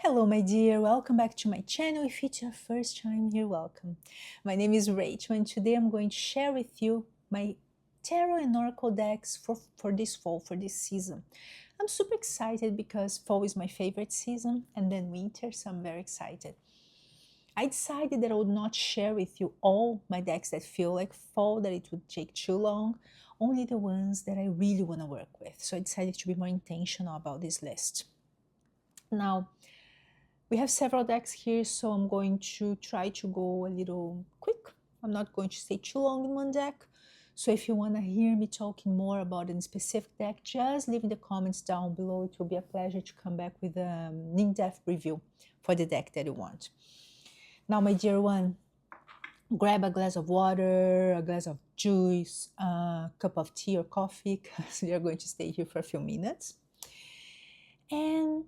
Hello, my dear. Welcome back to my channel. If it's your first time here, welcome. My name is Rachel, and today I'm going to share with you my tarot and oracle decks for this fall, for this season. I'm super excited because fall is my favorite season, and then winter, so I'm very excited. I decided that I would not share with you all my decks that feel like fall, that it would take too long, only the ones that I really want to work with. So I decided to be more intentional about this list. Now, we have several decks here, so I'm going to try to go a little quick. I'm not going to stay too long in one deck. So if you want to hear me talking more about a specific deck, just leave in the comments down below. It will be a pleasure to come back with an in-depth review for the deck that you want. Now, my dear one, grab a glass of water, a glass of juice, a cup of tea or coffee, because we are going to stay here for a few minutes. And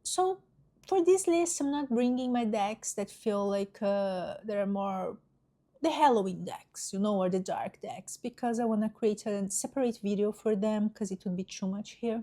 so for this list, I'm not bringing my decks that feel like they're more the Halloween decks, or the dark decks, because I want to create a separate video for them because it would be too much here.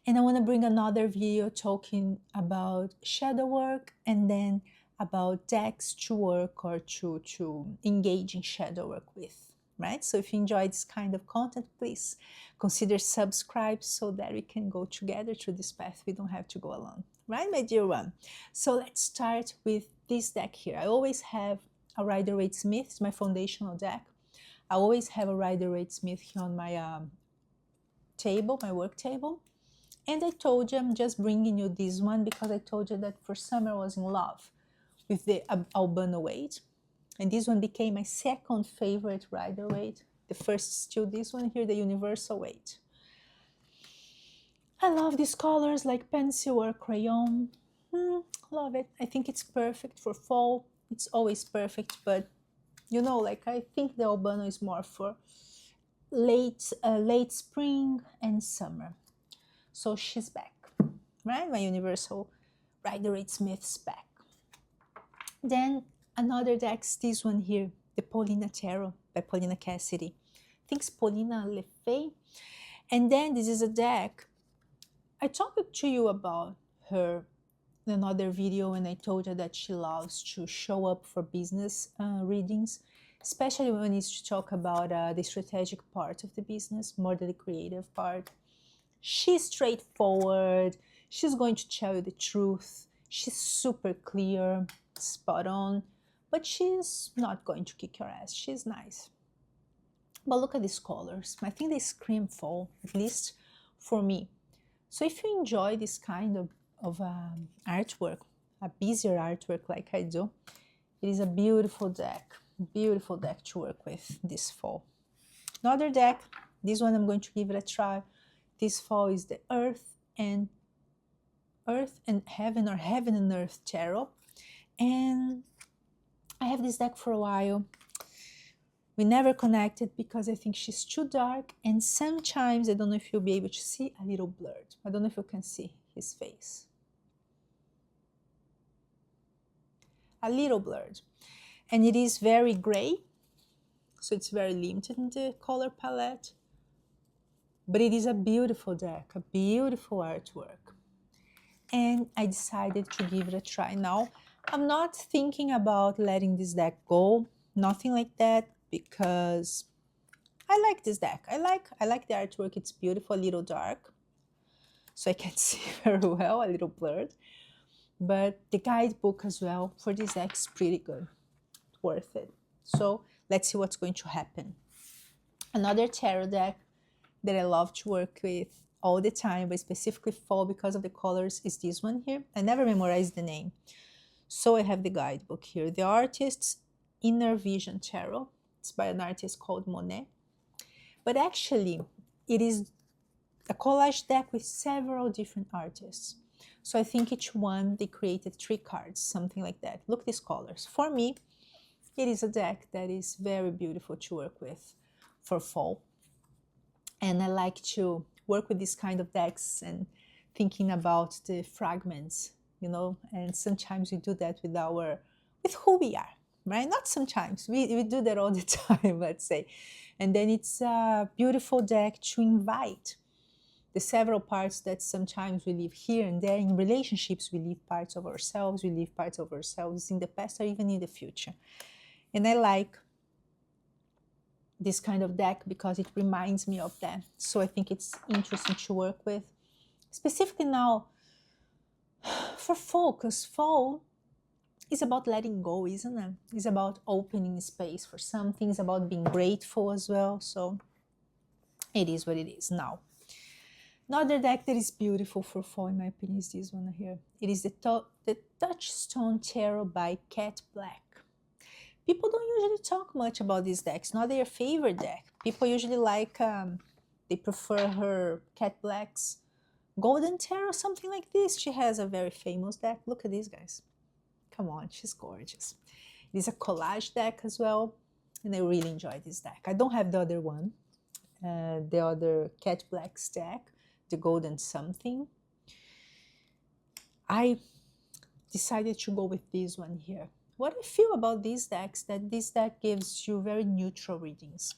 And I want to bring another video talking about shadow work and then about decks to work or to engage in shadow work with, right? So if you enjoy this kind of content, please consider subscribe so that we can go together through this path. We don't have to go alone, right, my dear one? So let's start with this deck here. I always have a Rider-Waite-Smith. It's my foundational deck. I always have a Rider-Waite-Smith here on my table, my work table. And I told you I'm just bringing you this one because I told you that for summer I was in love with the Albano-Waite. And this one became my second favorite Rider-Waite. The first is still this one here, the Universal-Waite. I love these colors like pencil or crayon. Love it. I think it's perfect for fall. It's always perfect, but I think the Albano is more for late spring and summer. So she's back, right? My Universal Rider-Waite-Smith's back. Then another deck is this one here, the Paulina Tarot by Paulina Cassidy. I think it's Paulina LeFay. And then this is a deck. I talked to you about her in another video, and I told her that she loves to show up for business readings, especially when it's to talk about the strategic part of the business, more than the creative part. She's straightforward. She's going to tell you the truth. She's super clear, spot on, but she's not going to kick your ass. She's nice. But look at these colors. I think they scream fall, at least for me. So if you enjoy this kind of artwork, a busier artwork like I do, it is a beautiful deck to work with this fall. Another deck, this one I'm going to give it a try. This fall is the Earth and Heaven, or Heaven and Earth Tarot. And I have this deck for a while. We never connected because I think she's too dark, and sometimes, I don't know if you'll be able to see, a little blurred. I don't know if you can see his face. A little blurred. And it is very gray, so it's very limited in the color palette. But it is a beautiful deck, a beautiful artwork. And I decided to give it a try. Now, I'm not thinking about letting this deck go, nothing like that, because I like this deck. I like the artwork. It's beautiful, a little dark, so I can't see very well, a little blurred. But the guidebook as well for this deck is pretty good, worth it. So let's see what's going to happen. Another tarot deck that I love to work with all the time, but specifically fall because of the colors, is this one here. I never memorized the name, so I have the guidebook here. The Artist's Inner Vision Tarot. It's by an artist called Monet. But actually, it is a collage deck with several different artists. So I think each one, they created 3 cards, something like that. Look at these colors. For me, it is a deck that is very beautiful to work with for fall. And I like to work with this kind of decks and thinking about the fragments, and sometimes we do that with who we are, right? Not sometimes, we do that all the time, let's say. And then it's a beautiful deck to invite the several parts that sometimes we live here and there. In relationships, we live parts of ourselves, we live parts of ourselves in the past or even in the future. And I like this kind of deck because it reminds me of that. So I think it's interesting to work with. Specifically now for fall, because fall is about letting go, isn't it? It's about opening space for something. It's about being grateful as well. So it is what it is now. Another deck that is beautiful for fall, in my opinion, is this one here. It is the Touchstone Tarot by Cat Black. People don't usually talk much about this deck. It's not their favorite deck. People usually like, they prefer her Cat Black's Golden Tarot, something like this. She has a very famous deck. Look at these guys. Come on, she's gorgeous. It is a collage deck as well, and I really enjoy this deck. I don't have the other one, the other Cat Black's deck, the Golden something. I decided to go with this one here. What I feel about these decks, that this deck gives you very neutral readings.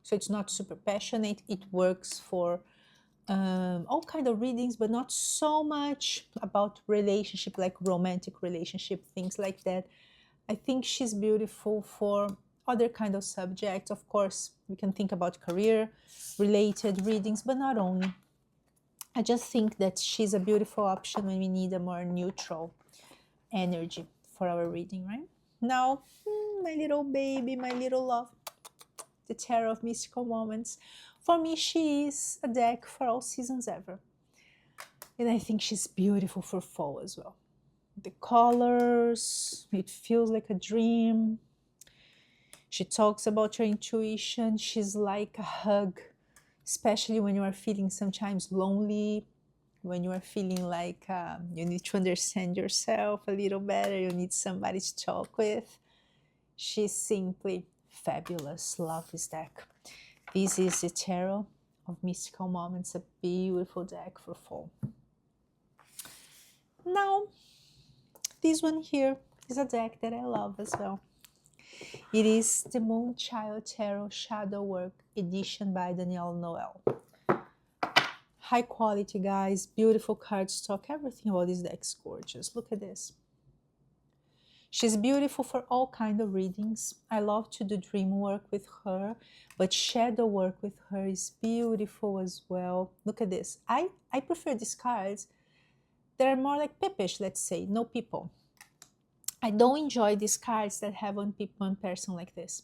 So it's not super passionate. It works for all kind of readings, but not so much about relationship, like romantic relationship, things like that. I think she's beautiful for other kind of subjects. Of course, we can think about career related readings, but not only. I just think that she's a beautiful option when we need a more neutral energy for our reading, right? Now, my little baby, my little love, the Tarot of Mystical Moments. For me, she is a deck for all seasons ever. And I think she's beautiful for fall as well. The colors, it feels like a dream. She talks about your intuition. She's like a hug, especially when you are feeling sometimes lonely, when you are feeling like you need to understand yourself a little better, you need somebody to talk with. She's simply fabulous. Love this deck. This is the Tarot of Mystical Moments, a beautiful deck for fall. Now, this one here is a deck that I love as well. It is the Moonchild Tarot Shadow Work edition by Danielle Noel. High quality, guys, beautiful cardstock, everything about this deck is gorgeous. Look at this. She's beautiful for all kind of readings. I love to do dream work with her, but shadow work with her is beautiful as well. Look at this. I prefer these cards that are more like pippish, let's say, no people. I don't enjoy these cards that have one person like this.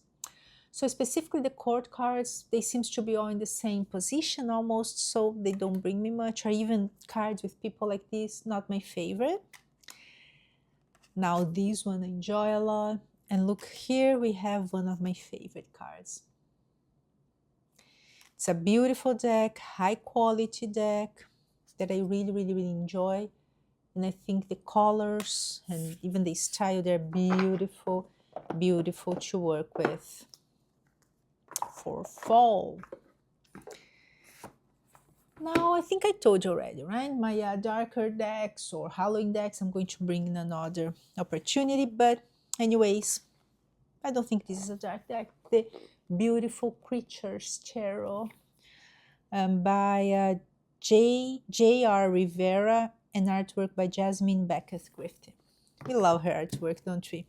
So specifically the court cards, they seem to be all in the same position almost, so they don't bring me much, or even cards with people like this, not my favorite. Now this one I enjoy a lot. And look here, we have one of my favorite cards. It's a beautiful deck, high quality deck that I really, really, really enjoy. And I think the colors and even the style, they're beautiful, beautiful to work with for fall. Now, I think I told you already, right? My darker decks or Halloween decks, I'm going to bring in another opportunity. But anyways, I don't think this is a dark deck. The Beautiful Creatures Tarot by J.R. Rivera and artwork by Jasmine Beckett Griffith. We love her artwork, don't we?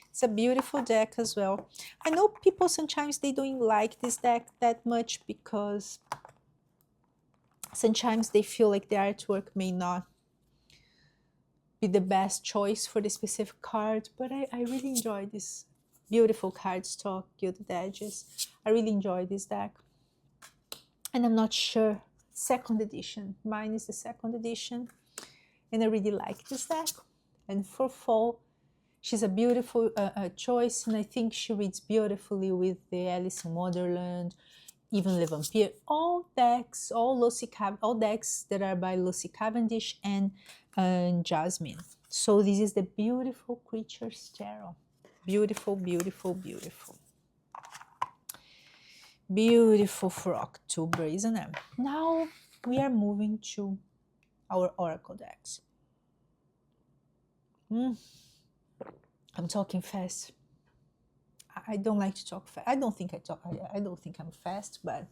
It's a beautiful deck as well. I know people sometimes they don't like this deck that much because sometimes they feel like the artwork may not be the best choice for the specific card, but I really enjoy this beautiful cardstock, gilded edges. I really enjoy this deck. And I'm not sure, second edition. Mine is the second edition. And I really like this deck. And for fall, she's a beautiful choice, and I think she reads beautifully with the Alice in Wonderland, even Le Vampire. All decks, all decks that are by Lucy Cavendish and Jasmine. So this is the Beautiful Creatures Tarot. Beautiful, beautiful, beautiful. Beautiful for October, isn't it? Now we are moving to our oracle decks. I'm talking fast. I don't like to talk fast. I don't think I'm fast, but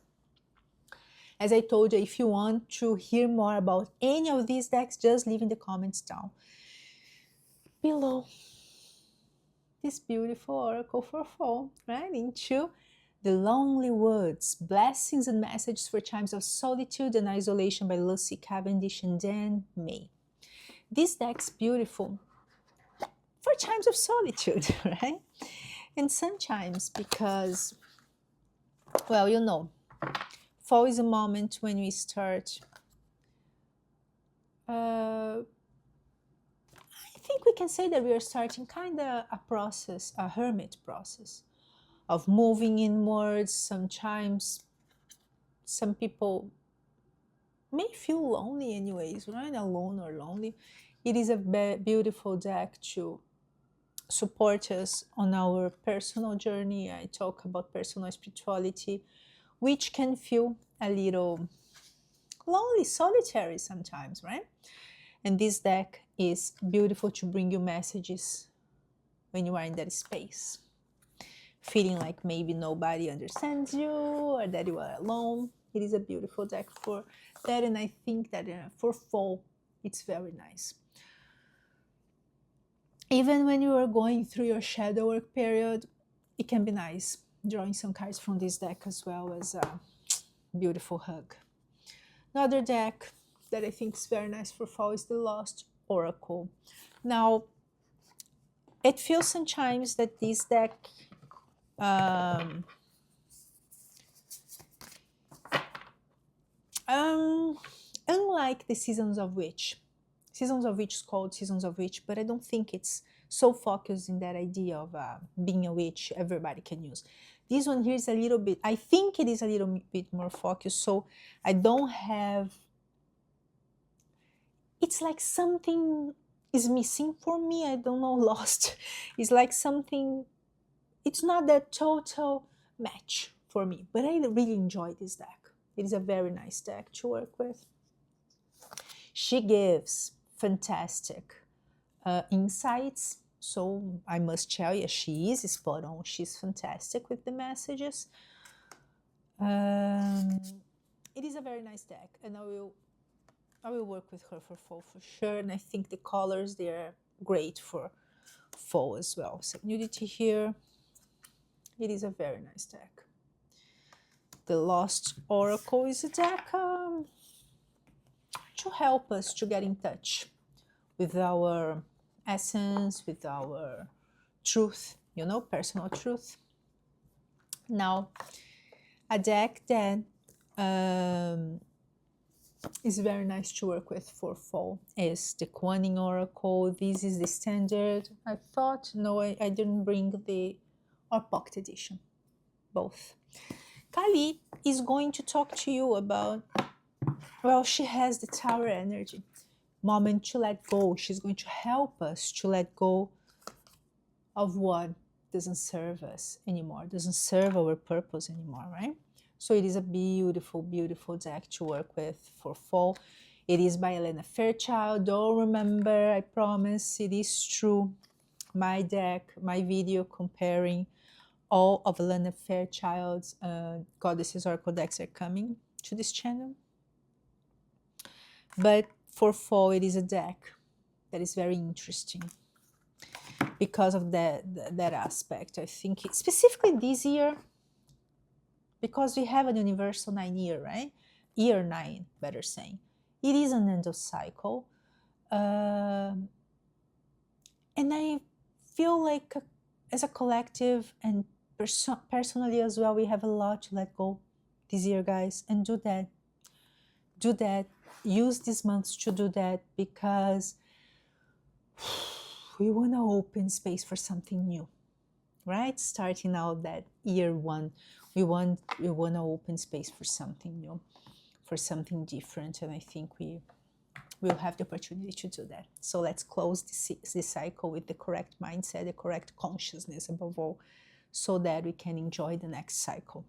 As I told you, if you want to hear more about any of these decks, just leave in the comments down below. This beautiful oracle for fall, right? Into The Lonely Woods, Blessings and Messages for Times of Solitude and Isolation by Lucy Cavendish and Dan May. This deck's beautiful for times of solitude, right? And sometimes because, well, you know, fall is a moment when we start, I think we can say that we are starting kind of a process, a hermit process of moving inwards. Sometimes some people may feel lonely anyways, right? Alone or lonely. It is a beautiful deck to support us on our personal journey. I talk about personal spirituality, which can feel a little lonely, solitary sometimes, right? And this deck is beautiful to bring you messages when you are in that space, feeling like maybe nobody understands you or that you are alone. It is a beautiful deck for that, and I think that for fall, it's very nice. Even when you are going through your shadow work period, it can be nice drawing some cards from this deck as well as a beautiful hug. Another deck that I think is very nice for fall is the Lost Oracle. Now, it feels sometimes that this deck unlike the Seasons of Witch is called Seasons of Witch, but I don't think it's so focused in that idea of being a witch everybody can use. This one here is a little bit, I think it is a little bit more focused, so I don't have, it's like something is missing for me. I don't know, lost. It's like something, it's not that total match for me, but I really enjoy this deck. It is a very nice deck to work with. She gives fantastic insights, so I must tell you, she is spot on. She's fantastic with the messages. It is a very nice deck, and I will work with her for fall for sure. And I think the colors, they're great for fall as well. So nudity here. It is a very nice deck. The Lost Oracle is a deck to help us to get in touch with our essence, with our truth, you know, personal truth. Now, a deck that is very nice to work with for fall is the Kuan Yin Oracle. This is the standard. I thought, no, I didn't bring the or pocket edition, both. Kali is going to talk to you about, well, she has the Tower energy, moment to let go. She's going to help us to let go of what doesn't serve us anymore, doesn't serve our purpose anymore, right? So it is a beautiful, beautiful deck to work with for fall. It is by Elena Fairchild. Don't remember, I promise, it is true. My deck, my video comparing all of Elena Fairchild's Goddesses Oracle decks are coming to this channel. But for fall, it is a deck that is very interesting because of that aspect. I think specifically this year, because we have an universal 9 year, right? Year 9, better saying. It is an end of cycle. And I feel like as a collective and personally as well, we have a lot to let go this year, guys, and do that. Do that. Use these months to do that, because we want to open space for something new, right? Starting out that year 1, we want to open space for something new, for something different, and I think we will have the opportunity to do that. So let's close this cycle with the correct mindset, the correct consciousness above all, so that we can enjoy the next cycle.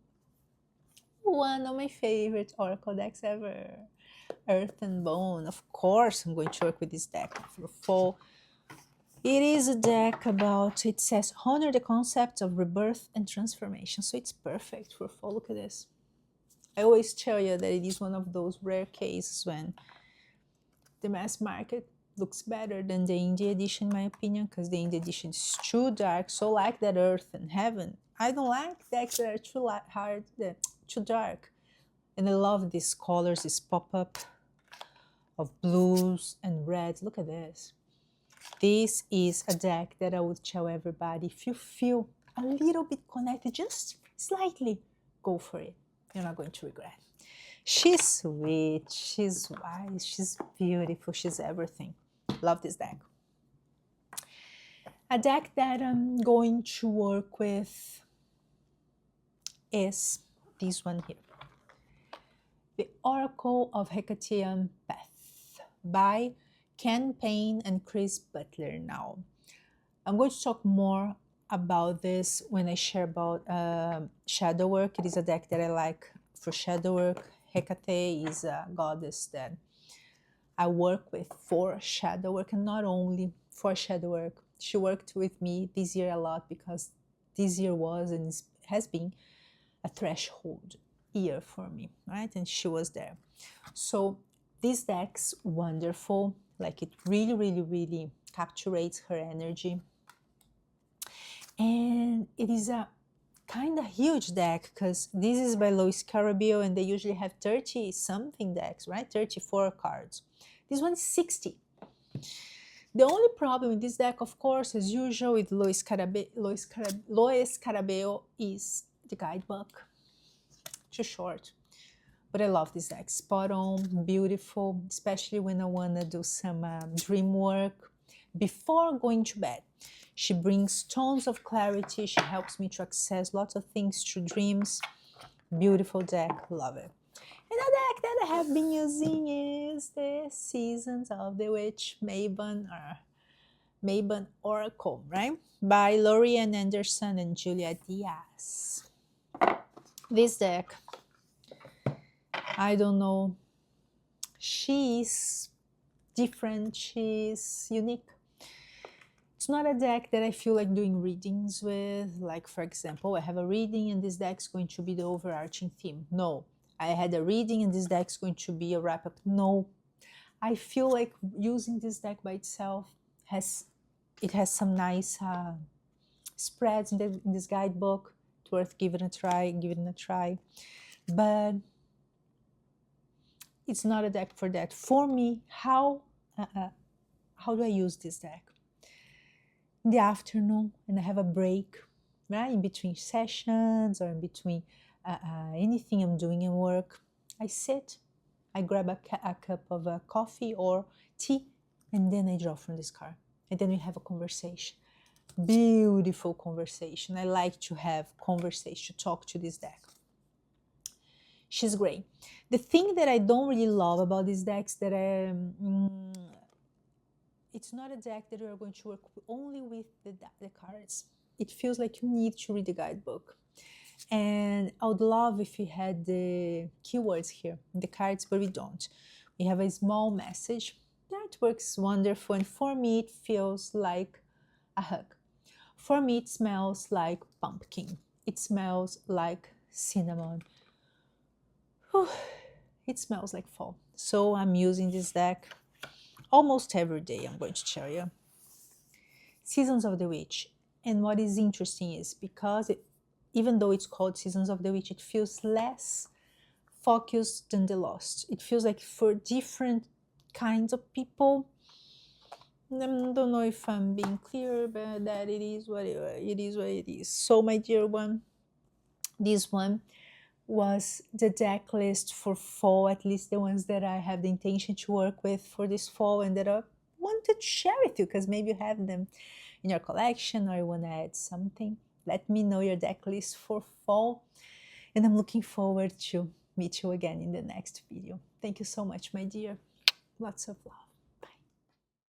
One of my favorite oracle decks ever, Earth and Bone. Of course, I'm going to work with this deck for fall. It is a deck about, it says, honor the concept of rebirth and transformation. So it's perfect for fall. Look at this. I always tell you that it is one of those rare cases when the mass market looks better than the indie edition, in my opinion, because the indie edition is too dark. So like that Earth and Heaven, I don't like decks that are too hard, too dark. And I love these colors, this pop-up of blues and reds. Look at this. This is a deck that I would tell everybody, if you feel a little bit connected, just slightly, go for it. You're not going to regret. She's sweet, she's wise, she's beautiful, she's everything. Love this deck. A deck that I'm going to work with is this one here. The Oracle of Hecatean Path by Ken Payne and Chris Butler. Now, I'm going to talk more about this when I share about shadow work. It is a deck that I like for shadow work. Hecate is a goddess that I work with for shadow work, and not only for shadow work. She worked with me this year a lot because this year was and has been a threshold year for me, right? And she was there. So this deck's wonderful. Like, it really, really, really captures her energy. And it is a kind of huge deck because this is by Lois Carabio and they usually have 30 something decks, right? 34 cards. This one's 60. The only problem with this deck, of course, as usual with Lois Carabeo, is the guidebook. Too short. But I love this deck. Spot on, beautiful, especially when I want to do some dream work before going to bed. She brings tons of clarity. She helps me to access lots of things through dreams. Beautiful deck. Love it. Another deck that I have been using is the Seasons of the Witch Maven Oracle, right? By Lorianne Anderson and Julia Diaz. This deck, I don't know, she's different, she's unique. It's not a deck that I feel like doing readings with. Like, for example, I have a reading and this deck's going to be the overarching theme. No. I had a reading and this deck's going to be a wrap-up. No. I feel like using this deck by itself has some nice spreads in this guidebook. It's worth giving it a try. But it's not a deck for that. For me, how do I use this deck? In the afternoon, and I have a break, right, in between sessions or in between anything I'm doing in work. I sit, I grab a cup of coffee or tea, and then I draw from this card. And then we have a conversation. Beautiful conversation. I like to have conversation, to talk to this deck. She's great. The thing that I don't really love about these decks that it's not a deck that you're going to work only with the cards. It feels like you need to read the guidebook. And I would love if we had the keywords here in the cards, but we don't. We have a small message. That works wonderful. And for me, it feels like a hug. For me, it smells like pumpkin. It smells like cinnamon. Whew. It smells like fall. So I'm using this deck almost every day, I'm going to tell you. Seasons of the Witch. And what is interesting is because even though it's called Seasons of the Witch, it feels less focused than the Lost. It feels like for different kinds of people. I don't know if I'm being clear, but that it is what it is. So, my dear one, this one was the deck list for fall, at least the ones that I have the intention to work with for this fall and that I wanted to share with you because maybe you have them in your collection or you want to add something. Let me know your deck list for fall, and I'm looking forward to meet you again in the next video. Thank you so much, my dear. Lots of love.